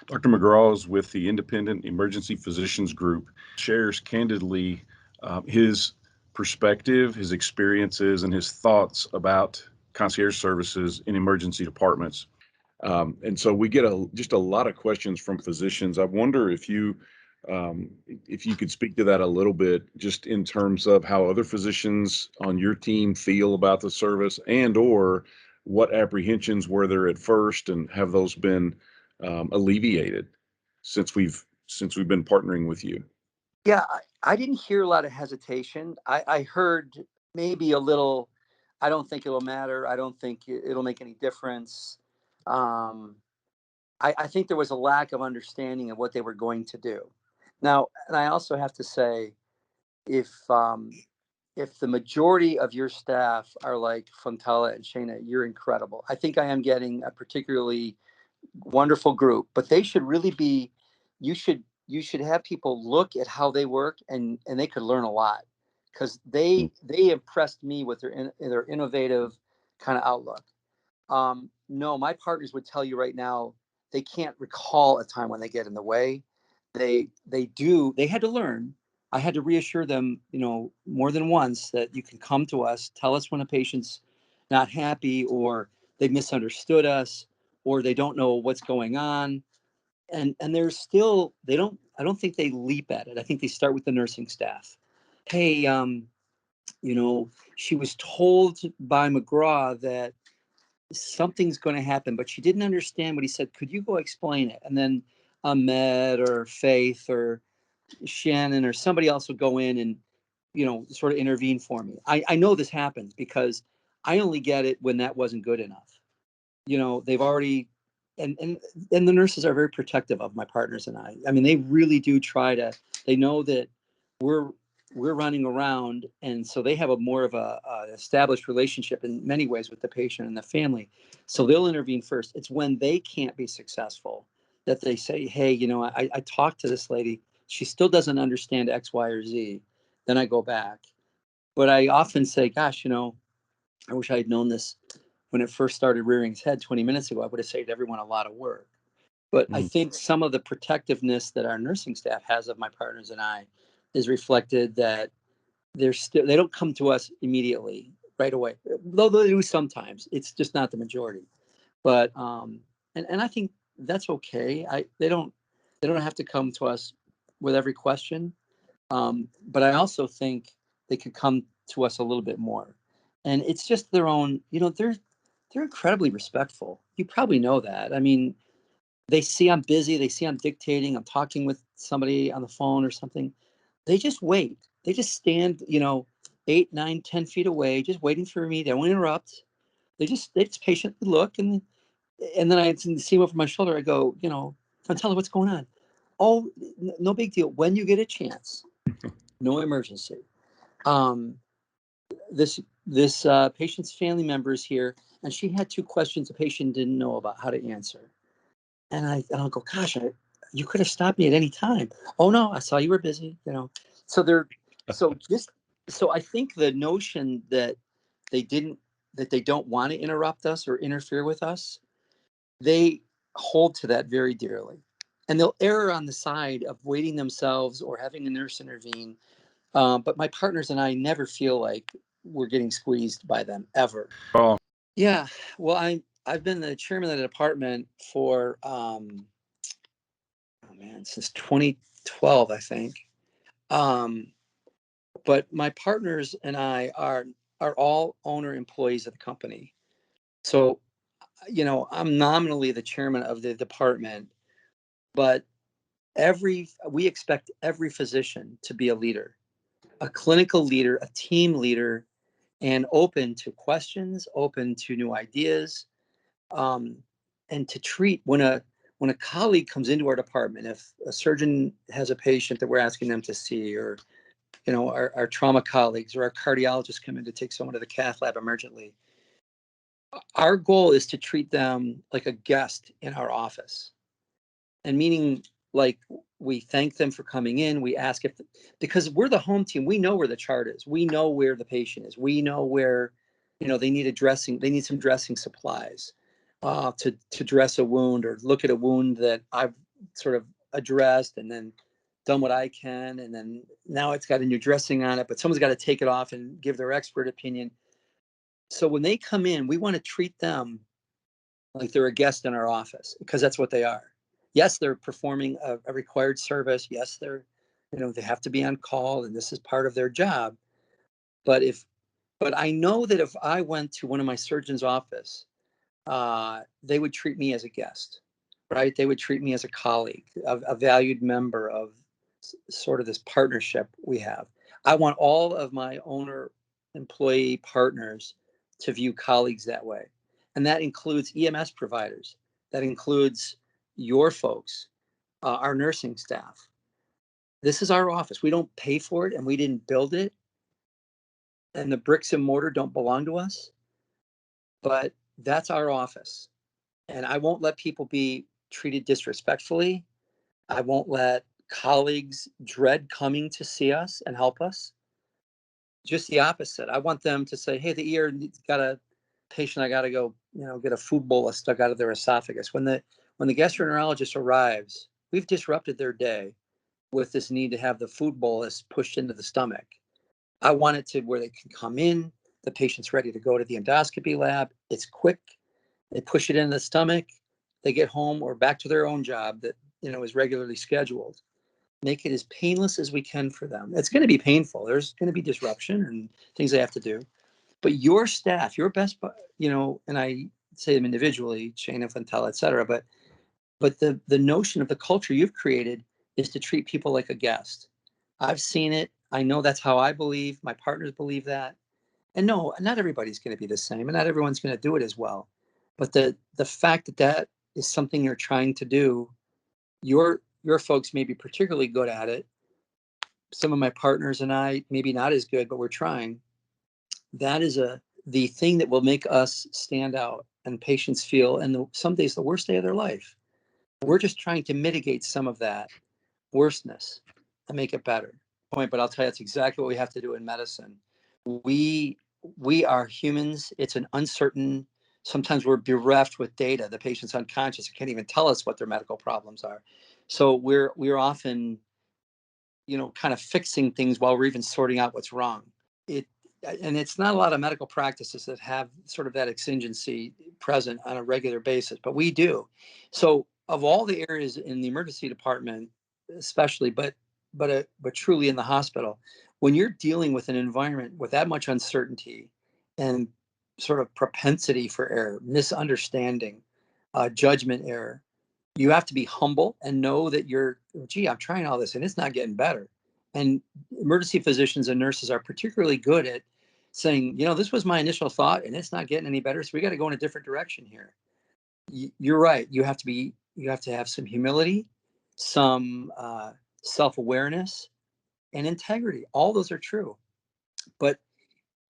Dr. McGraw is with the Independent Emergency Physicians Group, shares candidly his perspective, his experiences, and his thoughts about concierge services in emergency departments. And so we get just a lot of questions from physicians. I wonder if you could speak to that a little bit, just in terms of how other physicians on your team feel about the service, and or what apprehensions were there at first, and have those been alleviated since we've been partnering with you. Yeah, I didn't hear a lot of hesitation. I heard maybe a little, I don't think it'll matter. I don't think it'll make any difference. Um, I think there was a lack of understanding of what they were going to do. Now, and I also have to say, if if the majority of your staff are like Fontella and Shayna, you're incredible. I think I am getting a particularly wonderful group, but they should really be, you should have people look at how they work, and they could learn a lot, because they impressed me with their innovative kind of outlook. No, my partners would tell you right now, they can't recall a time when they get in the way. They had to learn. I had to reassure them, more than once, that you can come to us, tell us when a patient's not happy, or they misunderstood us, or they don't know what's going on. And they're still, I don't think they leap at it. I think they start with the nursing staff. Hey, she was told by McGraw that something's going to happen, but she didn't understand what he said. Could you go explain it? And then Ahmed or Faith or Shannon or somebody else would go in and, sort of intervene for me. I know this happens because I only get it when that wasn't good enough. They've already, and the nurses are very protective of my partners and I. I mean, they really do try to, they know that we're running around, and so they have a more of a established relationship in many ways with the patient and the family. So they'll intervene first. It's when they can't be successful that they say, hey, I talked to this lady. She still doesn't understand X, Y, or Z. Then I go back. But I often say, gosh, I wish I had known this when it first started rearing its head 20 minutes ago. I would have saved everyone a lot of work. But I think some of the protectiveness that our nursing staff has of my partners and I is reflected that they don't come to us immediately right away, though they do sometimes. It's just not the majority. But and I think that's okay. They don't have to come to us with every question. But I also think they could come to us a little bit more. And it's just their own, they're incredibly respectful. You probably know that. I mean, they see I'm busy, they see I'm dictating, I'm talking with somebody on the phone or something. They just wait. They just stand, 8, 9, 10 feet away, just waiting for me. They don't interrupt. They just patiently look, and then I see them over my shoulder. I go, Fontella, what's going on? Oh, no big deal. When you get a chance, no emergency. Um, this patient's family member is here, and she had 2 questions the patient didn't know about how to answer. And I'll go, gosh, you could have stopped me at any time. Oh no, I saw you were busy. So they're so just so I think the notion that they didn't that they don't want to interrupt us or interfere with us, they hold to that very dearly, and they'll err on the side of waiting themselves or having a nurse intervene. But my partners and I never feel like we're getting squeezed by them ever. Oh, Yeah, well, I've been the chairman of the department for oh man, since 2012, I think. Um, but my partners and I are all owner employees of the company. So, I'm nominally the chairman of the department, but we expect every physician to be a leader, a clinical leader, a team leader, and open to questions, open to new ideas, um, and to treat when a colleague comes into our department. If a surgeon has a patient that we're asking them to see, or our trauma colleagues or our cardiologists come in to take someone to the cath lab emergently, our goal is to treat them like a guest in our office. And meaning, like, we thank them for coming in. We ask because we're the home team, we know where the chart is. We know where the patient is. We know where, they need some dressing supplies to dress a wound or look at a wound that I've sort of addressed and then done what I can. And then now it's got a new dressing on it, but someone's got to take it off and give their expert opinion. So when they come in, we want to treat them like they're a guest in our office, because that's what they are. Yes, they're performing a required service. Yes, they have to be on call, and this is part of their job. But I know that if I went to one of my surgeon's office, they would treat me as a guest, right? They would treat me as a colleague, a valued member of sort of this partnership we have. I want all of my owner employee partners to view colleagues that way. And that includes EMS providers. That includes your folks, our nursing staff. This is our office. We don't pay for it and we didn't build it. And the bricks and mortar don't belong to us, but that's our office. And I won't let people be treated disrespectfully. I won't let colleagues dread coming to see us and help us. Just the opposite. I want them to say, hey, the ER got a patient, I got to go, get a food bolus stuck out of their esophagus. When the gastroenterologist arrives, we've disrupted their day with this need to have the food bolus pushed into the stomach. I want it to where they can come in, the patient's ready to go to the endoscopy lab. It's quick. They push it in the stomach. They get home or back to their own job that, is regularly scheduled. Make it as painless as we can for them. It's going to be painful. There's going to be disruption and things they have to do. But your staff, your best, and I say them individually, Shane Infantella, et cetera, but the notion of the culture you've created is to treat people like a guest. I've seen it. I know that's how I believe. My partners believe that. And no, not everybody's going to be the same, and not everyone's going to do it as well. But the fact that is something you're trying to do, your folks may be particularly good at it. Some of my partners and I, maybe not as good, but we're trying. That is the thing that will make us stand out and patients feel, and some days the worst day of their life. We're just trying to mitigate some of that worstness and make it better. But I'll tell you, that's exactly what we have to do in medicine. We are humans. It's an uncertain. Sometimes we're bereft with data. The patient's unconscious. It can't even tell us what their medical problems are. So we're often, kind of fixing things while we're even sorting out what's wrong. And it's not a lot of medical practices that have sort of that exigency present on a regular basis, but we do. So of all the areas in the emergency department, especially, but truly in the hospital, when you're dealing with an environment with that much uncertainty and sort of propensity for error, misunderstanding, judgment error, you have to be humble and know that I'm trying all this and it's not getting better. And emergency physicians and nurses are particularly good at saying, this was my initial thought and it's not getting any better. So we got to go in a different direction here. You're right. You have to have some humility, some self-awareness, and integrity. All those are true. But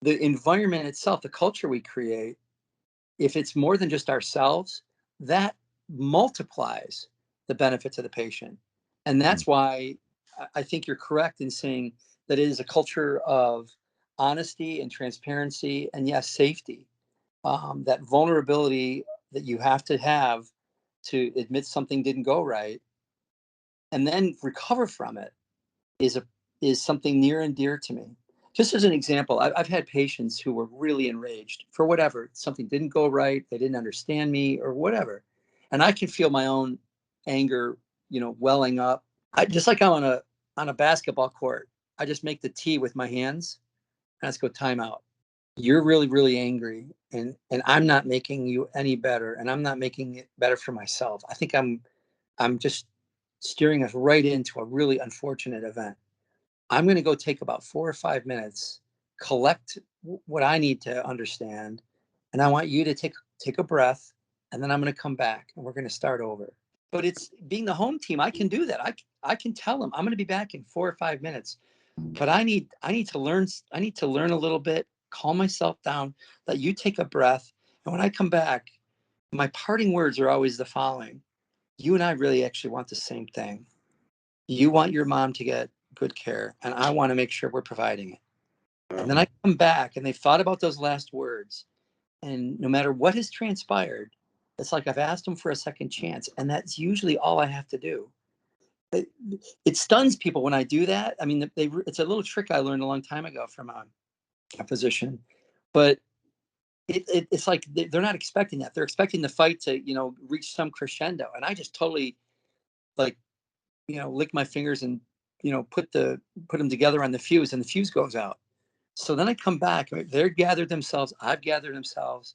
the environment itself, the culture we create, if it's more than just ourselves, that multiplies the benefit to the patient. And that's why I think you're correct in saying that it is a culture of honesty and transparency and, yes, safety. That vulnerability that you have to admit something didn't go right and then recover from it is something near and dear to me. Just as an example, I've had patients who were really enraged for whatever. Something didn't go right. They didn't understand me or whatever. And I can feel my own anger, welling up. I just like I'm on a basketball court. I just make the tee with my hands and let's go timeout. You're really, really angry and I'm not making you any better and I'm not making it better for myself. I think I'm just steering us right into a really unfortunate event. I'm going to go take about 4 or 5 minutes, collect what I need to understand, and I want you to take a breath, and then I'm going to come back and we're going to start over. But it's being the home team. I can do that. I can tell them I'm going to be back in 4 or 5 minutes, but I need to learn. I need to learn a little bit, calm myself down, let you take a breath, and when I come back, my parting words are always the following: you and I really actually want the same thing. You want your mom to get good care, and I want to make sure we're providing it. And then I come back and they've thought about those last words. And no matter what has transpired, It's like I've asked them for a second chance, and that's usually all I have to do. It, it stuns people when I do that. I mean, it's a little trick I learned a long time ago from a physician, but it's like they're not expecting that. They're expecting the fight to, reach some crescendo, and I just totally like, lick my fingers and put them together on the fuse, and the fuse goes out. So then I come back. They're gathered themselves. I've gathered themselves.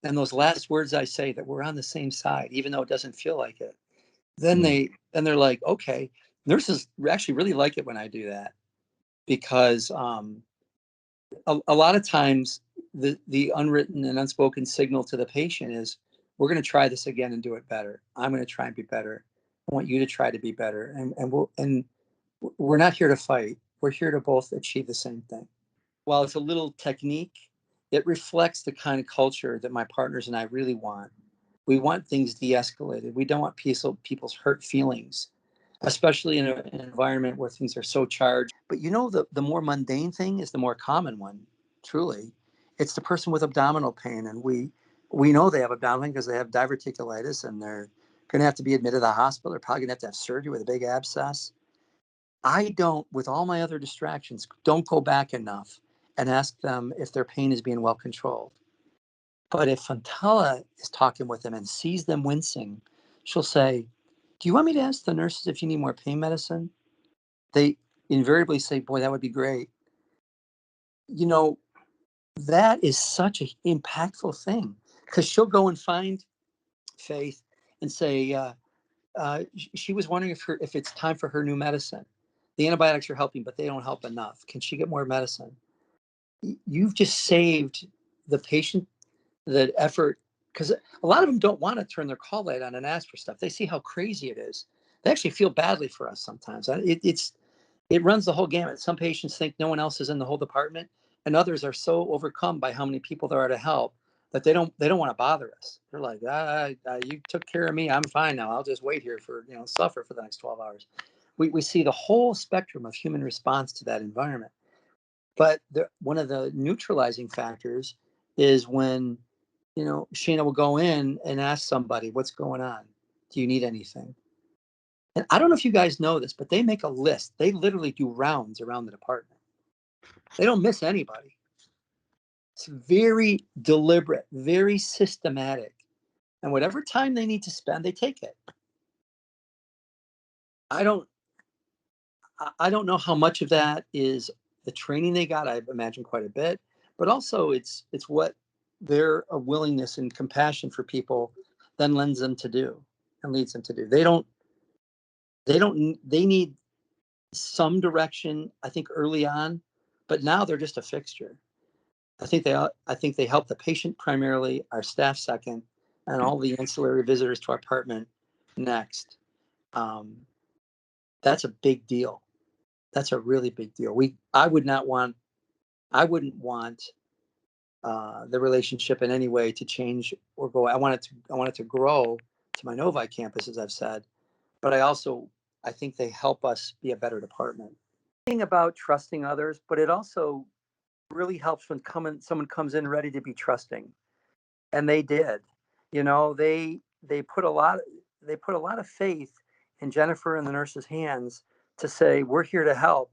And those last words I say, that we're on the same side, even though it doesn't feel like it. Then they're like, okay. Nurses actually really like it when I do that, because a lot of times the unwritten and unspoken signal to the patient is, we're going to try this again and do it better. I'm going to try and be better. I want you to try to be better. And we're not here to fight. We're here to both achieve the same thing. While it's a little technique, it reflects the kind of culture that my partners and I really want. We want things de-escalated. We don't want people's hurt feelings, especially in an environment where things are so charged. But the more mundane thing is the more common one, truly. It's the person with abdominal pain, and we know they have abdominal pain because they have diverticulitis, and they're going to have to be admitted to the hospital. They're probably going to have surgery with a big abscess. I don't, with all my other distractions, don't go back enough and ask them if their pain is being well controlled. But if Fontella is talking with them and sees them wincing, she'll say, do you want me to ask the nurses if you need more pain medicine? They invariably say, boy, that would be great. That is such an impactful thing, because she'll go and find Faith and say, she was wondering if it's time for her new medicine. The antibiotics are helping, but they don't help enough. Can she get more medicine? You've just saved the patient the effort, because a lot of them don't want to turn their call light on and ask for stuff. They see how crazy it is. They actually feel badly for us sometimes. It runs the whole gamut. Some patients think no one else is in the whole department, and others are so overcome by how many people there are to help that they don't want to bother us. They're like, you took care of me. I'm fine now. I'll just wait here for, suffer for the next 12 hours. We see the whole spectrum of human response to that environment. But one of the neutralizing factors is when, Sheena will go in and ask somebody, what's going on? Do you need anything? And I don't know if you guys know this, but they make a list. They literally do rounds around the department. They don't miss anybody. It's very deliberate, very systematic. And whatever time they need to spend, they take it. I don't know how much of that is the training they got. I imagine quite a bit, but also it's what their willingness and compassion for people then lends them to do and leads them to do. They need some direction, I think, early on, but now they're just a fixture. I think they help the patient primarily, our staff second, and all the ancillary visitors to our apartment next. That's a big deal. That's a really big deal. I wouldn't want the relationship in any way to change or go. I want it to grow to my Novi campus, as I've said, but I think they help us be a better department. Thing about trusting others, but it also really helps when someone comes in ready to be trusting, and they did. They put a lot of faith in Jennifer and the nurse's hands to say, we're here to help,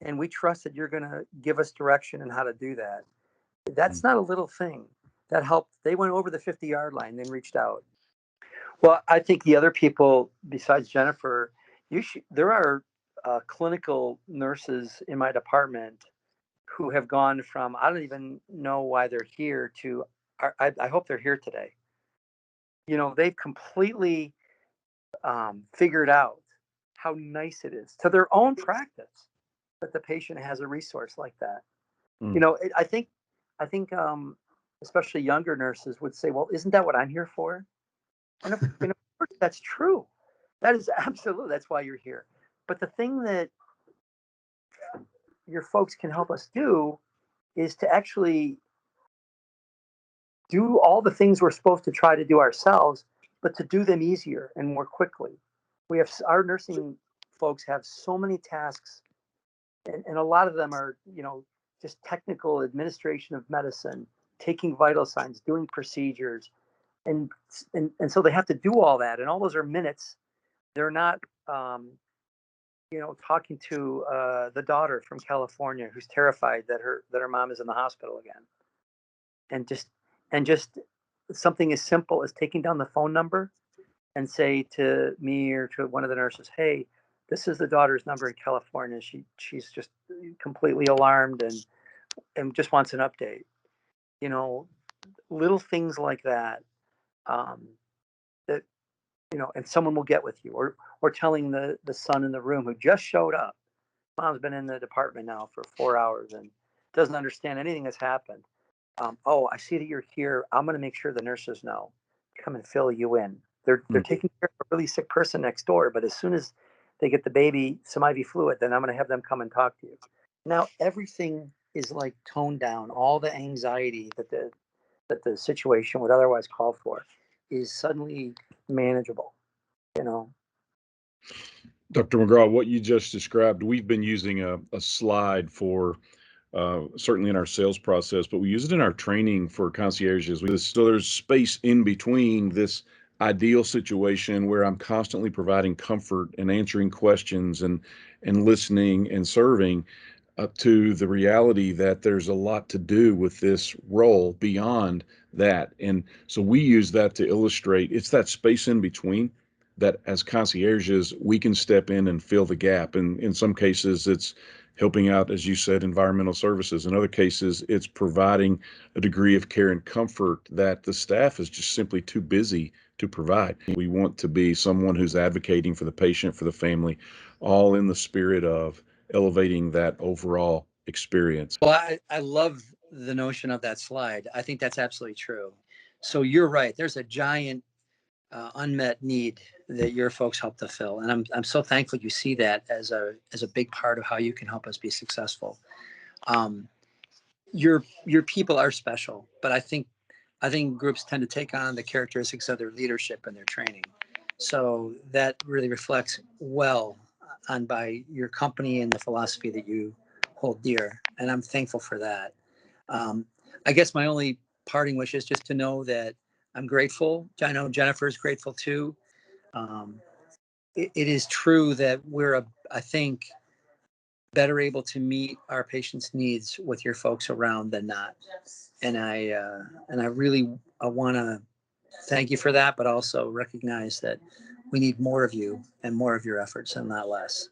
and we trust that you're going to give us direction on how to do that. That's not a little thing. That helped. They went over the 50-yard line, then reached out. Well, I think the other people besides Jennifer, there are clinical nurses in my department who have gone from, I don't even know why they're here, to I hope they're here today. They've completely figured out how nice it is to their own practice that the patient has a resource like that. I think especially younger nurses would say, well, isn't that what I'm here for? And of course, that's true. That is absolutely, that's why you're here. But the thing that your folks can help us do is to actually do all the things we're supposed to try to do ourselves, but to do them easier and more quickly. Our nursing folks have so many tasks, and a lot of them are, just technical administration of medicine, taking vital signs, doing procedures, and so they have to do all that, and all those are minutes. They're not, talking to the daughter from California who's terrified that her mom is in the hospital again, and just something as simple as taking down the phone number and say to me or to one of the nurses, "Hey, this is the daughter's number in California. She's just completely alarmed and just wants an update." You know, little things like that. Um, that and someone will get with you, or telling the son in the room who just showed up. Mom's been in the department now for 4 hours and doesn't understand anything that's happened. Oh, I see that you're here. I'm going to make sure the nurses know. Come and fill you in. They're taking care of a really sick person next door, but as soon as they get the baby some IV fluid, then I'm going to have them come and talk to you. Now everything is like toned down. All the anxiety that the situation would otherwise call for is suddenly manageable. You know. Dr. McGraw, what you just described, we've been using a slide for certainly in our sales process, but we use it in our training for concierges. So there's space in between this ideal situation where I'm constantly providing comfort and answering questions and listening and serving, up to the reality that there's a lot to do with this role beyond that. And so we use that to illustrate it's that space in between that as concierges, we can step in and fill the gap. And in some cases, it's helping out, as you said, environmental services. In other cases, it's providing a degree of care and comfort that the staff is just simply too busy to provide. We want to be someone who's advocating for the patient, for the family, all in the spirit of elevating that overall experience. Well, I love the notion of that slide. I think that's absolutely true. So you're right. There's a giant unmet need that your folks help to fill, and I'm so thankful you see that as a big part of how you can help us be successful. Um, your people are special, but I think groups tend to take on the characteristics of their leadership and their training. So that really reflects well on by your company and the philosophy that you hold dear. And I'm thankful for that. Um, I guess my only parting wish is just to know that I'm grateful. I know Jennifer is grateful too. Um, it is true that I think, better able to meet our patients' needs with your folks around than not. And I really I want to thank you for that, but also recognize that we need more of you and more of your efforts and not less.